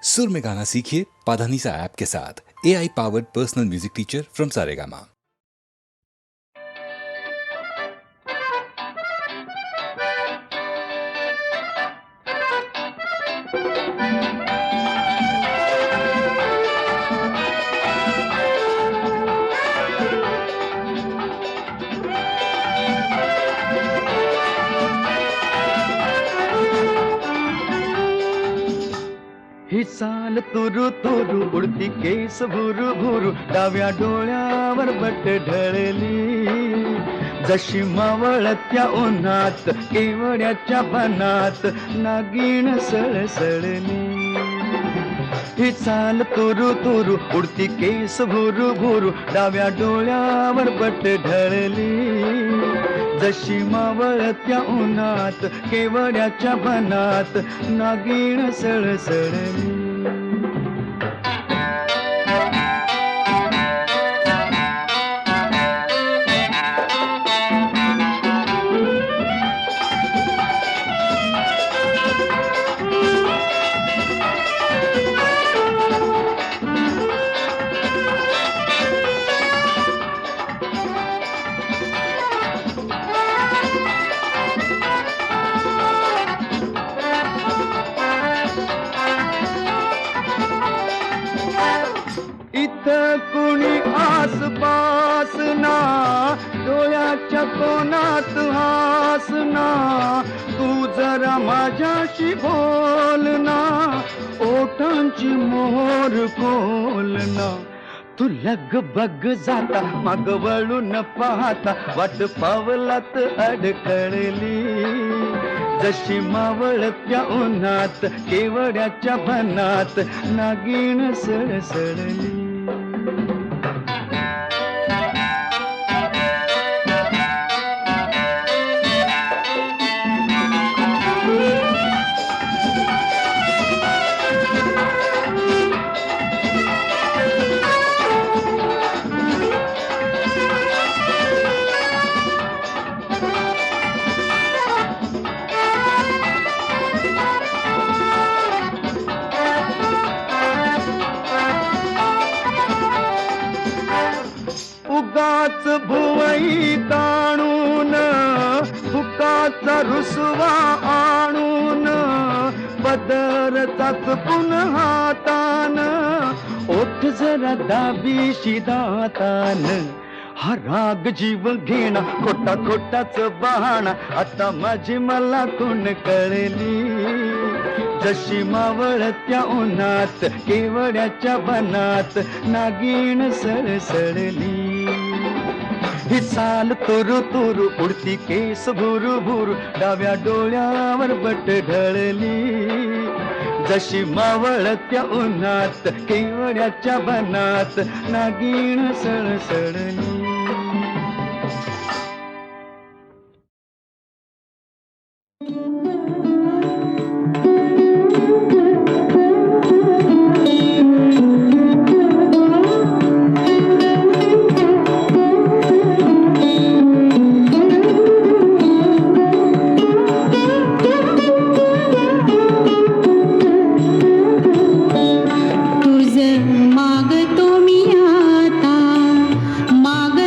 सुर में गाना सीखिए पाधानीसा ऐप के साथ। AI powered personal music teacher from Saregama. ही साल तुरु तुरु उडती केस भुरु भुरु डाव्या डोळ्यावर बट ढळली जशी मावळत्या उन्हात केवड्याच्या बनात नागिण सळसळली ही चाल तुरु तुरु उडती केस भुरु भुरु डाव्या डोळ्यावर बट ढळली जशी मावळत्या उन्हात केवड्याच्या बनात नागिण सळसळली कुणी आसपास ना डोळ्याच्या कोणात हास ना तू जरा माझ्याशी बोल ना ओठांची मोहर खोल ना तू लग बग जाता माग वळून पाहता वाट पावलात अडकळली जशी मावळत्या उन्हात केवड्याच्या बनात नागिण सळसळली उगाच भुवई ताणून फुकाचा रुसवा आणून पदरचाच पुन्हा हातान ओठ जरा दाबीशी दातान हा राग जीव घेणा खोटा खोटाच बहाणा आता माझी मला कोण कळली जशी मावळत्या उन्हात केवड्याच्या बनात नागिण सळसळली ही चाल तुरु तुरु उडती केस भुरु भुरु डाव्या डोळ्यावर बट ढळली जशी मावळत्या उन्हात केवड्याच्या बनात नागिण सळसळली मागतो मी आता माग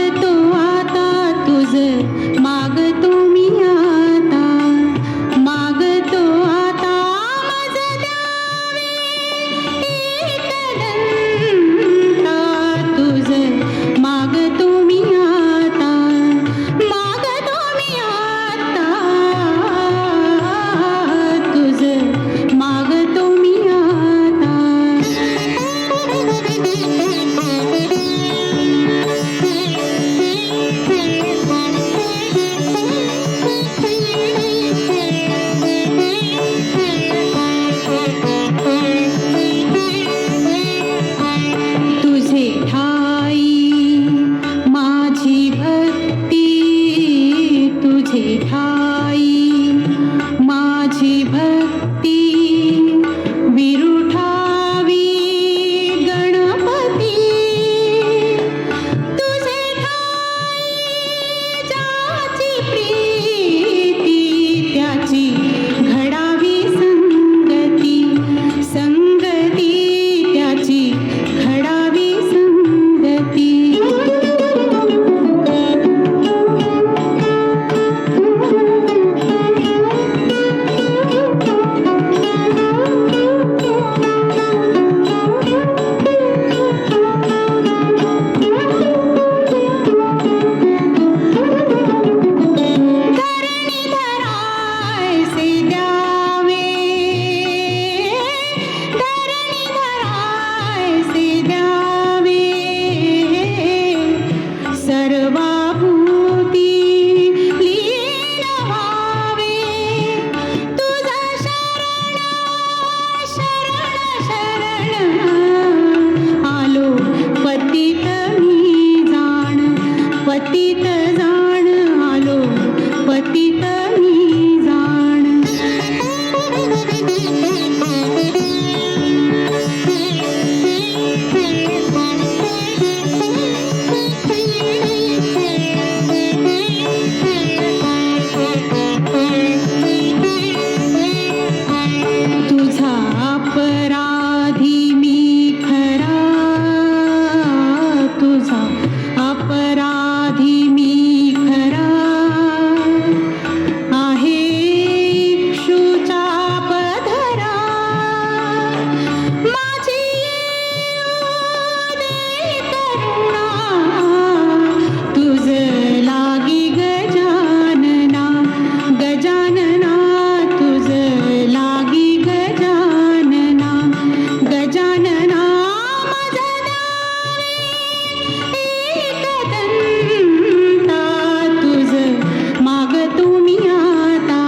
पतित मी जाण पतित जाण आलो पतित मी जाण तुझा अपराधी मी खरा तुझा अपराधी मी खरा आहे इक्षुचा पधरा माझी येऊ दे करुणा तुझ लागी गजानना गजानना तुझ लागी गजानना गजानना माझा एकदंता तुझ मागतो मी आता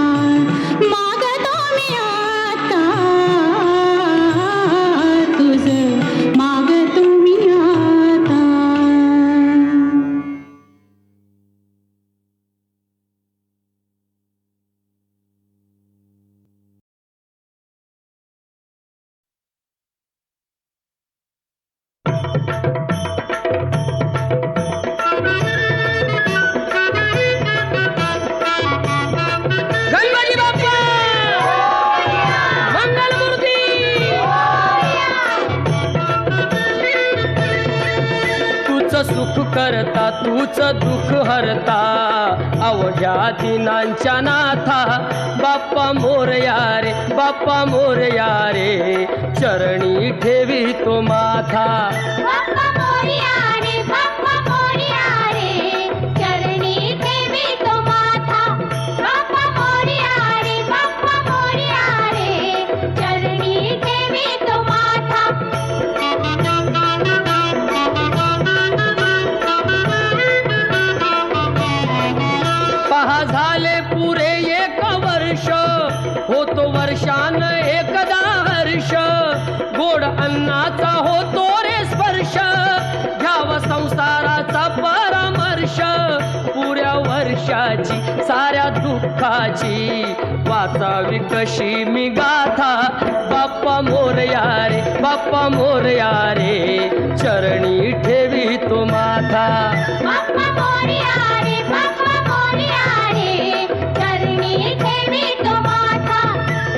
मागतो मी आता तुझ मागतो मी आता गणपती बाप्पा मंगलमूर्ती तूच सुख करता तूच दुःख हरता अवघ्या दिनांच्या नाथा बाप्पा मोरया रे बाप्पा मोरया रे चरणी ठेवी तो माथा बाप्पा मोरया रे बाप्पा मोरया रे चरणी ठेवी तो माथा बाप्पा मोरया रे बाप्पा मोरया रे चरणी ठेवी तो माथा पहा झाले पुरे एक वर्ष होतो वर्षान एकदा हर्ष गोड अन्नाचा होतो रे स्पर्श घ्यावा संसाराचा परामर्श पुऱ्या वर्षाची साऱ्या दुःखाची वाचावी कशी मी गाथा बाप्पा मोरया रे बाप्पा मोरया रे चरणी ठेवी तो माथा बाप्पा मोरया रे बाप्पा मोरया रे चरणी ठेवी तो माथा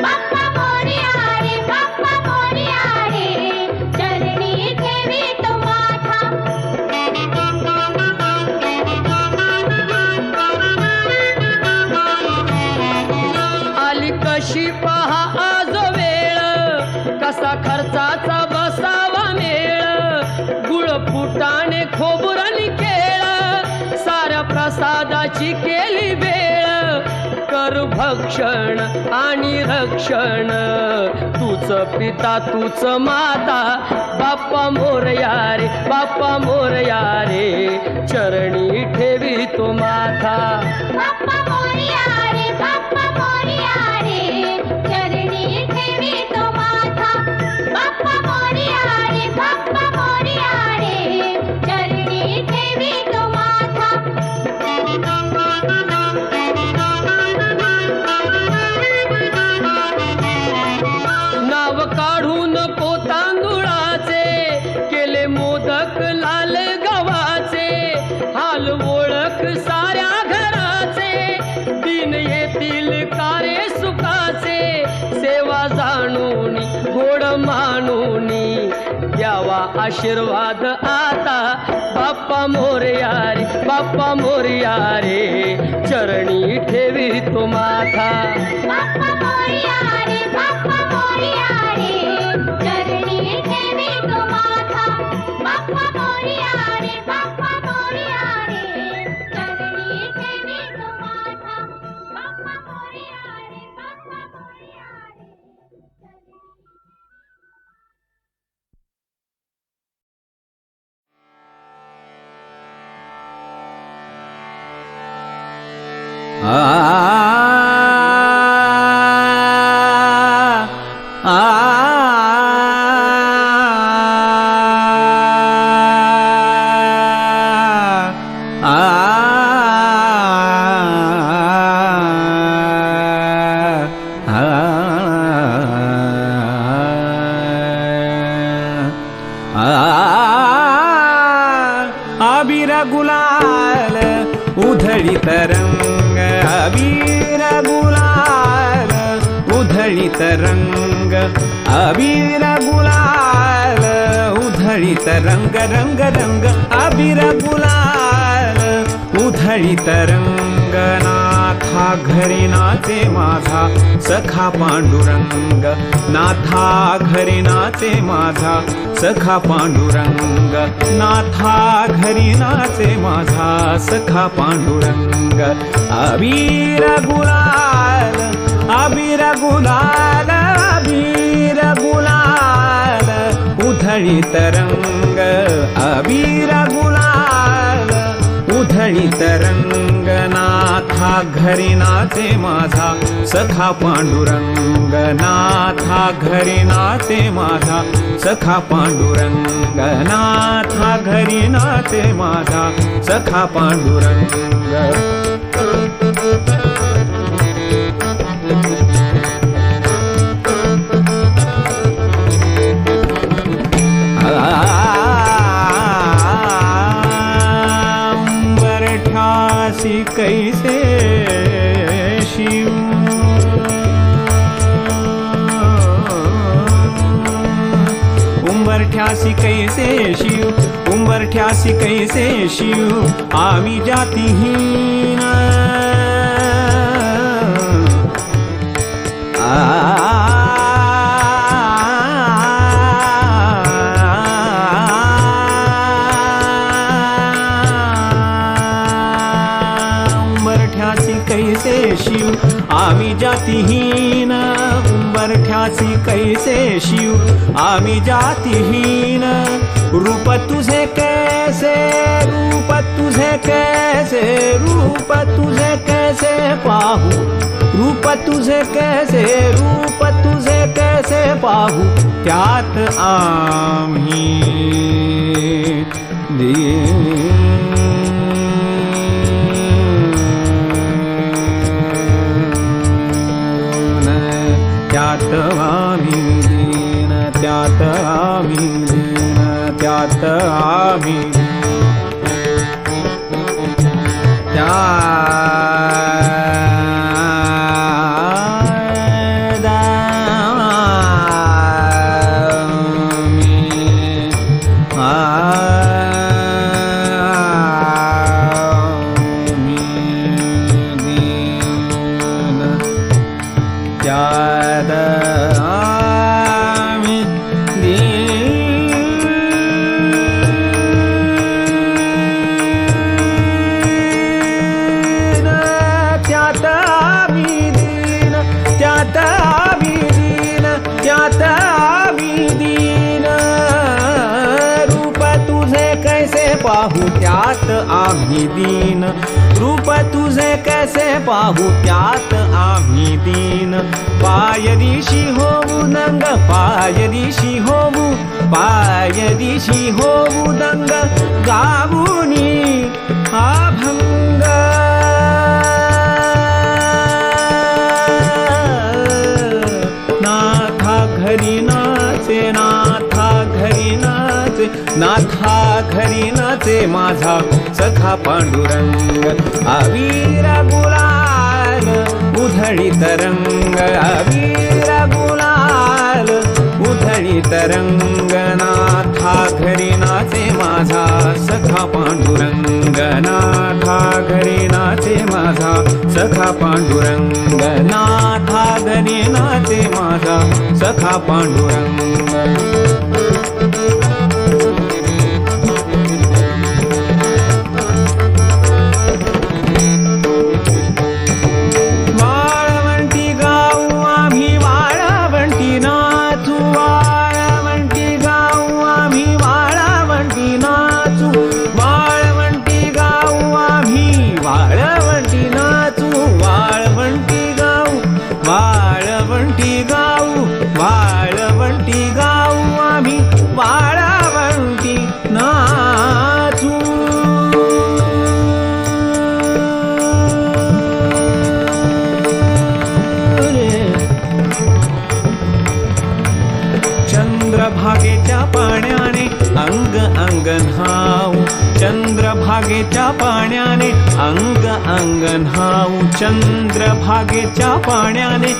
बाप्पा मोरया रे बाप्पा मोरया रे चरणी ठेवी तो माथा आली कशी पहा आज वेळ कसा खर्चाचा बसावा मेळ गुळ फुटाणे खोबरणी केळ साऱ्या प्रसादाची केली वेळ कर भक्षण आणि रक्षण तूच पिता तूच माता बाप्पा मोरया रे बाप्पा मोरया रे चरणी ठेवी तो माथा बाप्पा मोरया रे बाप्पा मोरया रे चरणी ठेवी तो माथा बाप्पा मोरया रे बाप्पा मोरया रे चरणी ठेवी तो माथा नाव काढून तांदुळाचे केले मोदक लाल गव्हाचे हाल ओळख साऱ्या घराचे दिन येतील कारे सुखाचे सेवा जाणून गोड मानून द्यावा आशीर्वाद आता बाप्पा मोरया रे बाप्पा मोरया रे चरणी ठेवी तो माथा बाप्पा मोरया रे बाप्पा मोरया रे चरणी ठेवी तो माथा बाप्पा मोरया रे बाप्पा मोरया रे चरणी ठेवी तो माथा बाप्पा मोरया रे बाप्पा मोरया रे आ अबीर गुलाल उधळीत रंग, अबीर गुलाल उधळीत रंग, अबीर गुलाल उधळीत रंग, रंग रंग अबीर गुलाल उधळीत रंग. नाथा घरी नाचे माझा सखा पांडुरंग, नाथा घरी नाचे माझा सखा पांडुरंग, नाथा घरी नाचे माझा सखा पांडुरंग. अबीर गुलाल, अबीर गुलाल, अबीर गुलाल उधळीत रंग, अबीर गुलाल उधळीत रंग. नाथा घरी नाचे माझा सखा पांडुरंग, नाथा घरी नाचे माझा सखा पांडुरंग, नाथा घरी नाचे माझा सखा पांडुरंग. उंबरठ्यासी कैसे शिव, उंबरठ्यासी कैसे शिव, उंबरठ्यासी कैसे शिव आम्ही जातीहीन. उंबरठ्यासी कैसे शिव आम्ही जातीहीन, उंबरठ्यासी कैसे शिव आम्ही जातीहीन. रूप तुझे कैसे, रूप तुझे कैसे, रूप तुझे कैसे पाहू, रूप तुझे कैसे, रूप तुझे कैसे पाहू. त्यात आम्ही त्यात आम्ही दीन, त्यात आम्ही दीन, त्यात आम्ही पाहू. त्यात आम्ही दीन, रूप तुझे कैसे पाहू. त्यात आम्ही दीन. पायरीशी होऊ दंग, पायरीशी होऊ, पायरीशी होऊ दंग गाऊनी अभंग. नाथा घरी नाचे, नाथा घरी नाचे, नाथा घरी नाचे माझा सखा पांडुरंग. अबीर गुलाल उधळीत रंग, अबीर गुलाल उधळीत रंग. नाथा घरी नाचे माझा सखा पांडुरंग, नाथा घरी नाचे माझा सखा पांडुरंग, नाथा घरी नाचे माझा सखा पांडुरंग. वाळवंटी गाऊ, वाळवंटी गाऊ. चंद्रभागेच्या पाण्याने अंग अंग न्हाऊ चंद्रभागेच्या पाण्याने अंग अंग न्हाऊ चंद्रभागेच्या पाण्याने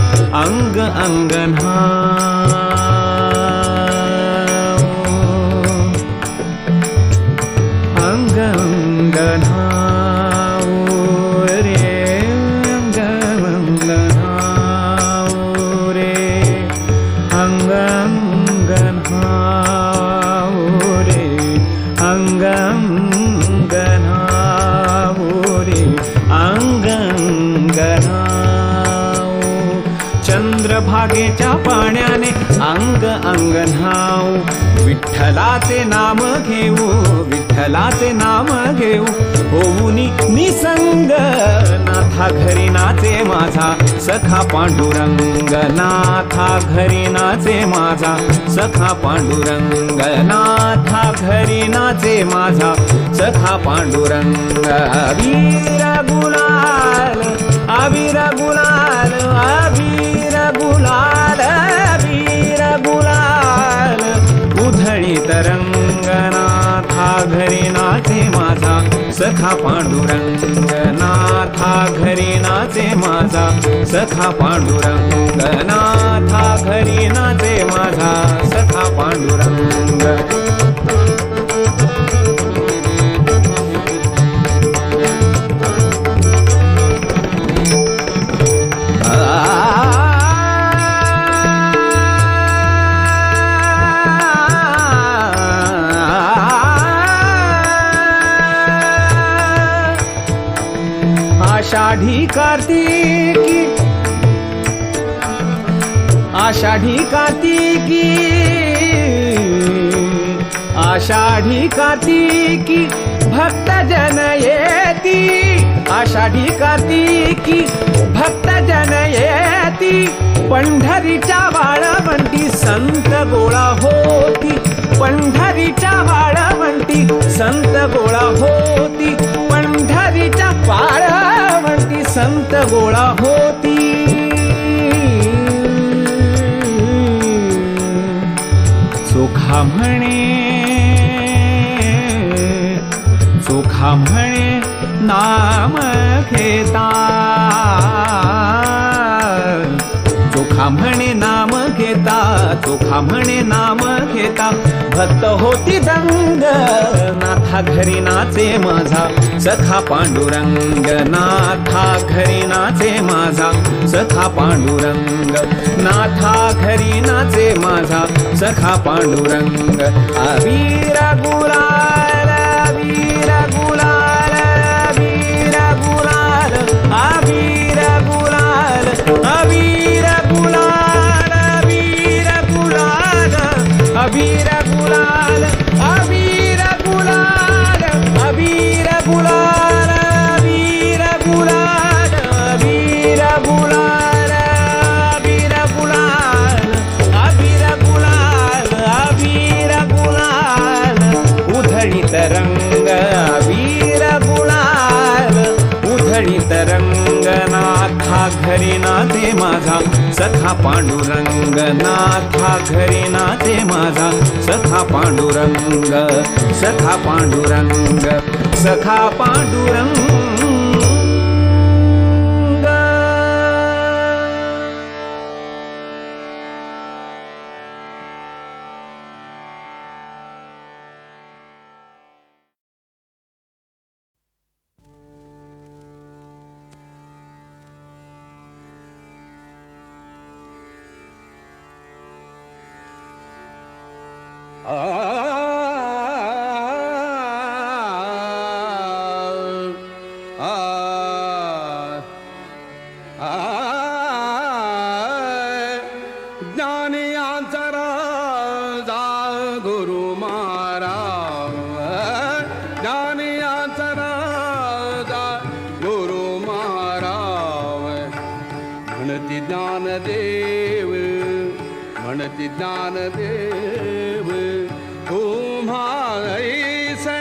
अंग अंग न्हाऊ अंग अंग न्हाऊ रे अंग अंग न्हाऊ रे अंग अंग न्हाऊ रे अंग अंग न्हाऊ रे अंग अंग न्हाऊ चंद्रभागेच्या पाण्याने अंग अंग न्हाऊ विठ्ठलाचे नाम घेऊ विठ्ठलाचे नाम घेऊ होऊनी निसंग नाथा घरी नाचे माझा सखा पांडुरंग नाथा घरी नाचे माझा सखा पांडुरंग नाथा घरी नाचे माझा सखा पांडुरंग अबीर गुलाल अबीर गुलाल अबीर गुलाल अबीर गुलाल उधळी तरंगनाथा घरी नाचे माझा सखा पांडुरंग नाथा घरी नाचे माझा सखा पांडुरंग नाथा घरी नाचे माझा सखा पांडुरंग आषाढी कार्तिकी आषाढी कार्तिकी आषाढी कार्तिकी भक्त जन येती आषाढी कार्तिकी भक्त जन येती पंढरीच्या वाळवंटी संत गोळा होती पंढरीच्या वाळवंटी संत गोळा होती पंढरीच्या वाळवंटी संत गोळा होती चोखा म्हणे नाम घेता चोखा म्हणे नाम घेता चोखा म्हणे नाम घेता भक्त होती दंग नाथा घरी नाचे माझा सखा पांडुरंग नाथा घरी नाचे माझा सखा पांडुरंग नाथा घरी नाचे माझा सखा पांडुरंग अबीर गुलाल अबीर गुलाल अबीर गुलाल अबीर गुलाल अबीर गुलाल अबीर गुलाल अबीर गुलाल अबीर गुलाल अबीर गुलाल अबीर गुलाल अबीर गुलाल अबीर गुलाल अबीर गुलाल अबीर गुलाल उधळीत रंग अबीर गुलाल उधळीत रंग नाथा घरी नाचे माझा सखा पांडुरंग नाथा घरी नाचे माझा सखा पांडुरंग सखा पांडुरंग सखा पांडुरंग ज्ञानियांचा राजा गुरु महाराज ज्ञानियांचा राजा गुरु महाराज म्हणती ज्ञानदेव म्हणती ज्ञानदेव तुम्हा ऐसे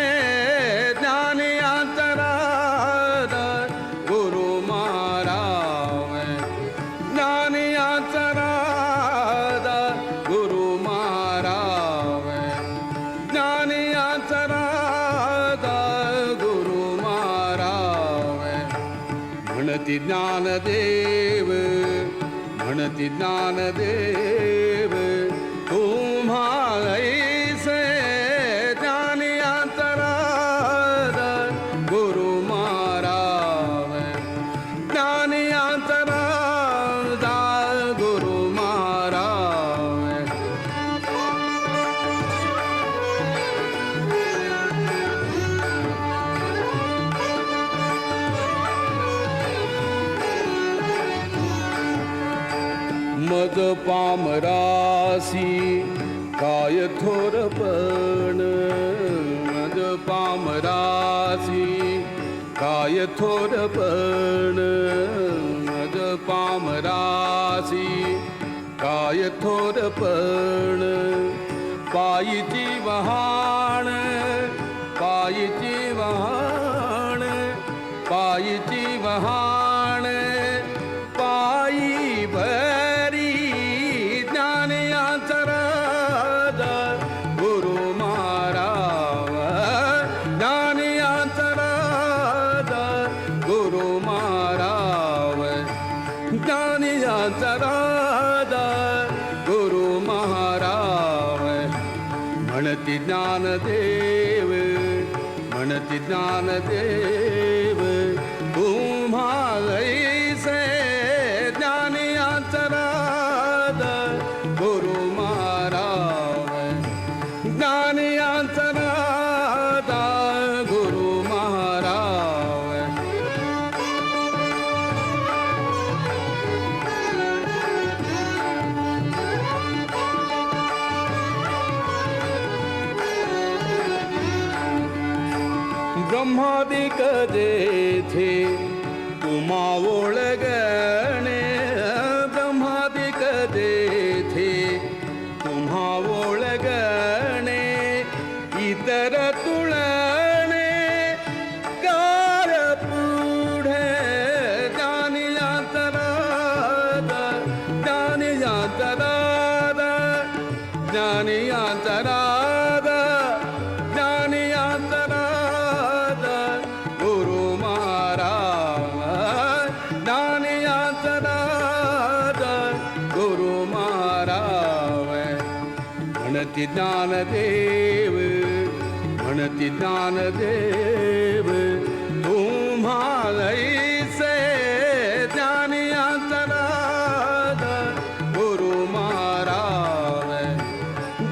ज्ञानियांचा राजा गुरु महाराज ज्ञानियांचा राजा गुरु महाराज म्हणती ज्ञानदेव म्हणती ज्ञानदेव तुम्हा ऐसे ज्ञानी अंतराद गुरु महाराज ज्ञानी अंतराद गुरु महाराज मज पामरासी काय थोरपण मज पामरासी काय थोरपण मज पामरासी काय थोरपण पायीची वहाण पायीची वहाण पायीची वहाण पायी भरी ज्ञानी अंतराद गुरु महाराज ज्ञानी अंतराद गुरु महाराज ज्ञानी अंतराद गुरु महाराज म्हणती ज्ञानदेव म्हणती ज्ञानदेव तुम्हा ऐसे ज्ञानी अंतराद गुरु महाराज ज्ञानी अंतराद गुरु महाराज ब्रह्मादिक जेथे तुम्हा ओळगणे ब्रह्मादिक जेथे तुम्हा ओळगणे इतर तुळणे कार पुढे ज्ञानी अंतराद ज्ञानी अंतराद ज्ञानी अंतराद ज्ञानी अंतराद गुरु महाराज ज्ञानी अंतराद गुरु महाराज म्हणती ज्ञानदेव म्हणती ज्ञानदेव तुम्हा ऐसे ज्ञानी अंतराद गुरु महाराज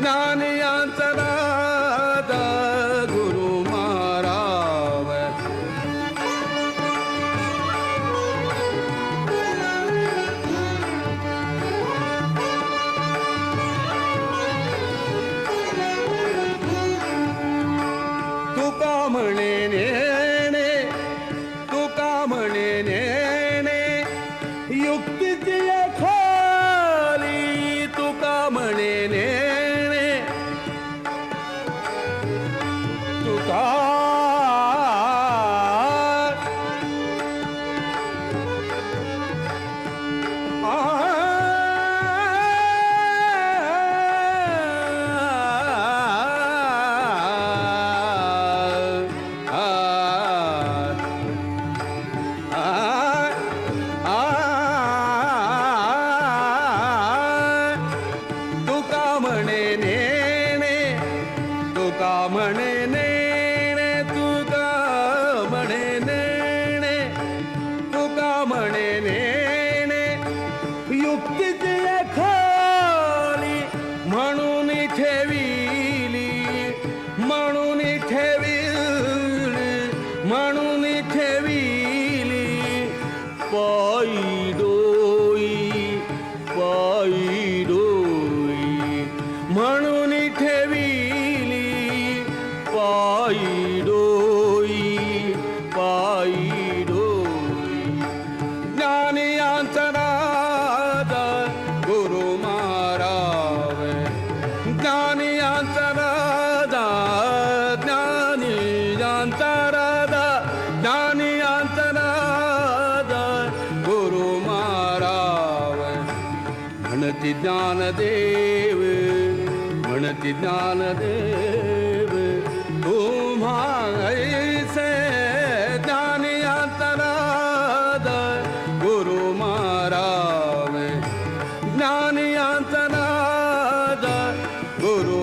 ज्ञानी अंतराद गुरु महाराज तुका म्हणे नेणे तुका म्हणे नेणे युक्तीची खाली तुका म्हणे नेणे तुका तुका म्हणे नेणे तुका म्हणे नेणे तुका म्हणे नेणे तुका म्हणे नेणे युक्तीची खाली म्हणून ठेविली म्हणून ठेविली म्हणून ठेविली पायी डोई पायी डोई म्हणून ठेविली पायी डोई पायी डोई ज्ञानी अंतराद गुरु महाराज ज्ञानी अंतराद ज्ञानी अंतराद ज्ञानी अंतराद गुरु महाराज म्हणती ज्ञानदेव म्हणती ज्ञानदेव तुम्हा ऐसे ज्ञानी अंतराद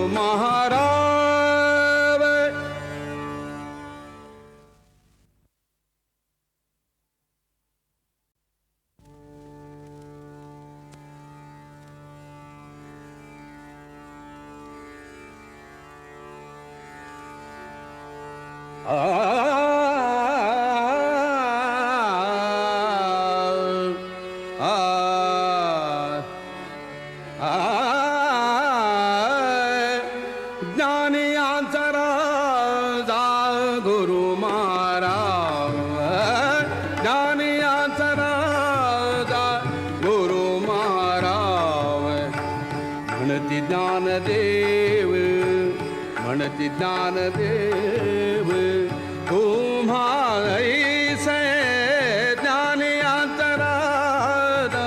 महाराज ज्ञानियांचा राजा गुरु महाराज ज्ञानियांचा राजा गुरु महाराज म्हणती ज्ञानदेव म्हणती ज्ञानदेव तुम्हाला ऐसे ज्ञानियांचा राजा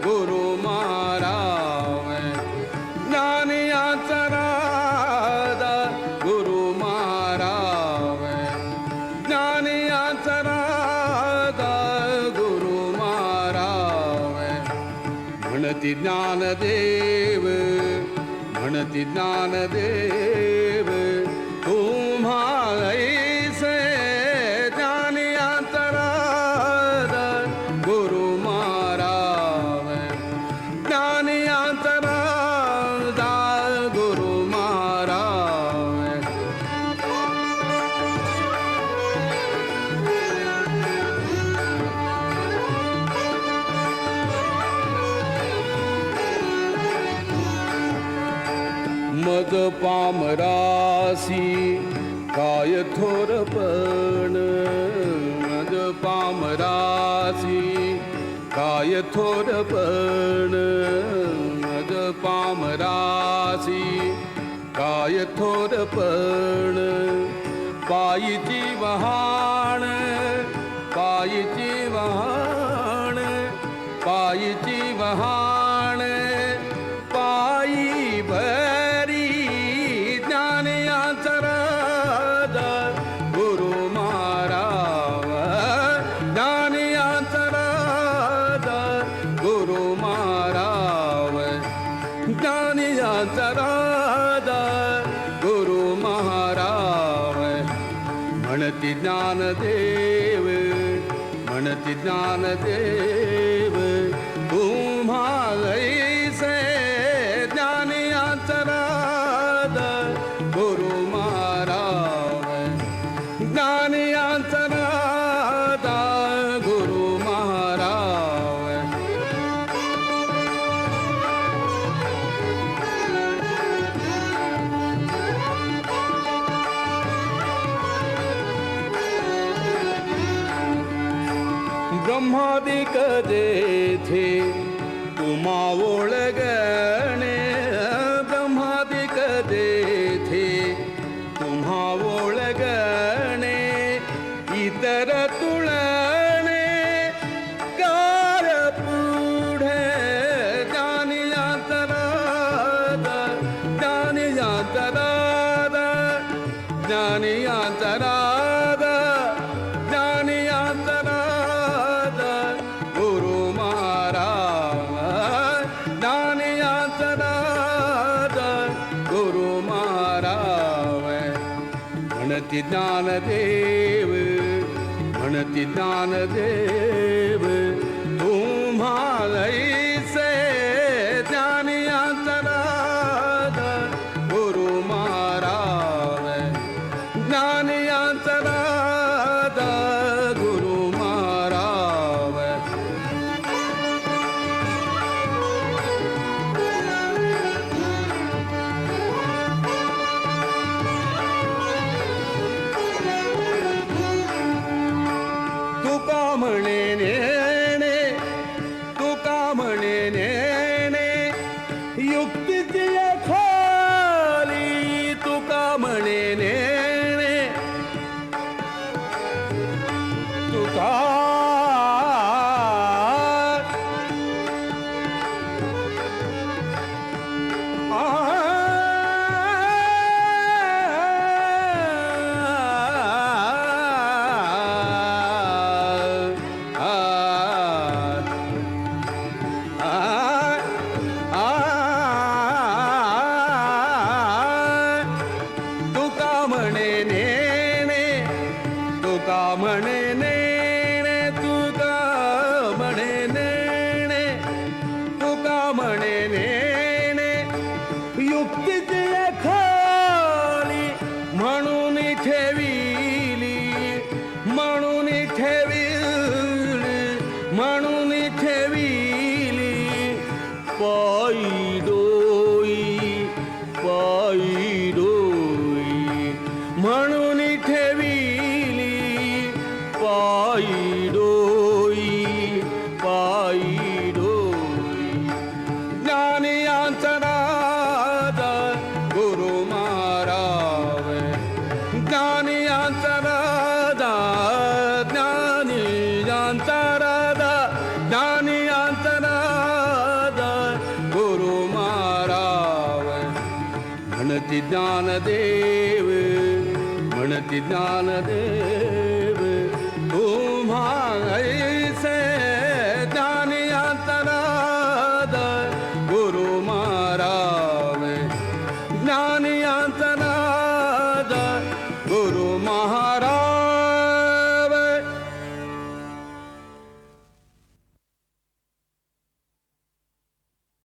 गुरु महाराज ज्ञानियांचा राजा गुरु महाराज ज्ञानियांचा राजा गुरु महाराज म्हणती ज्ञानदेव म्हणती ज्ञानदेव तुम्हाला ऐसे ज्ञानियांचा राजा गुरु महाराज ज्ञानियांचा राजा गुरु महाराज मज पामरासी काय थोरपण मज पामरासी काय थोरपण मज पामरासी काय थोरपण पायीची वहाण पायीची वहाण पायीची वहाण पायी भरी ज्ञानियांचा राजा गुरु महाराज ज्ञानियांचा राजा गुरु महाराज ज्ञानियांचा राजा गुरु महाराज म्हणती ज्ञानदेव म्हणती ज्ञानदेव तुम्हाला ऐसे ज्ञानियांचा राजा गुरु महाराज ज्ञानियांचा राजा गुरु महाराज ब्रह्मादिक जेथे तुम्हा ओळगणे ब्रह्मादिक जेथे तुम्हा ओळगणे इतर तुळणे कार पुढे ज्ञानियांचा राजा ज्ञानियांचा राजा ज्ञानियांचा राजा ज्ञानियांचा राजा गुरु महाराज ज्ञानियांचा राजा गुरु महाराज म्हणती ज्ञानदेव म्हणती ज्ञानदेव तुम्हाला ऐसे ज्ञानियांचा राजा गुरु महाराज ज्ञानियांचा राजा गुरु महाराज तुका म्हणे नेणे तुका म्हणे ठेविली म्हणून ठेविली पायी डोई म्हणून ठेविली पायी डोई ज्ञानी अंतरादा गुरु महाराज ज्ञानी अंतरादा गुरु महाराज म्हणती ज्ञानदेव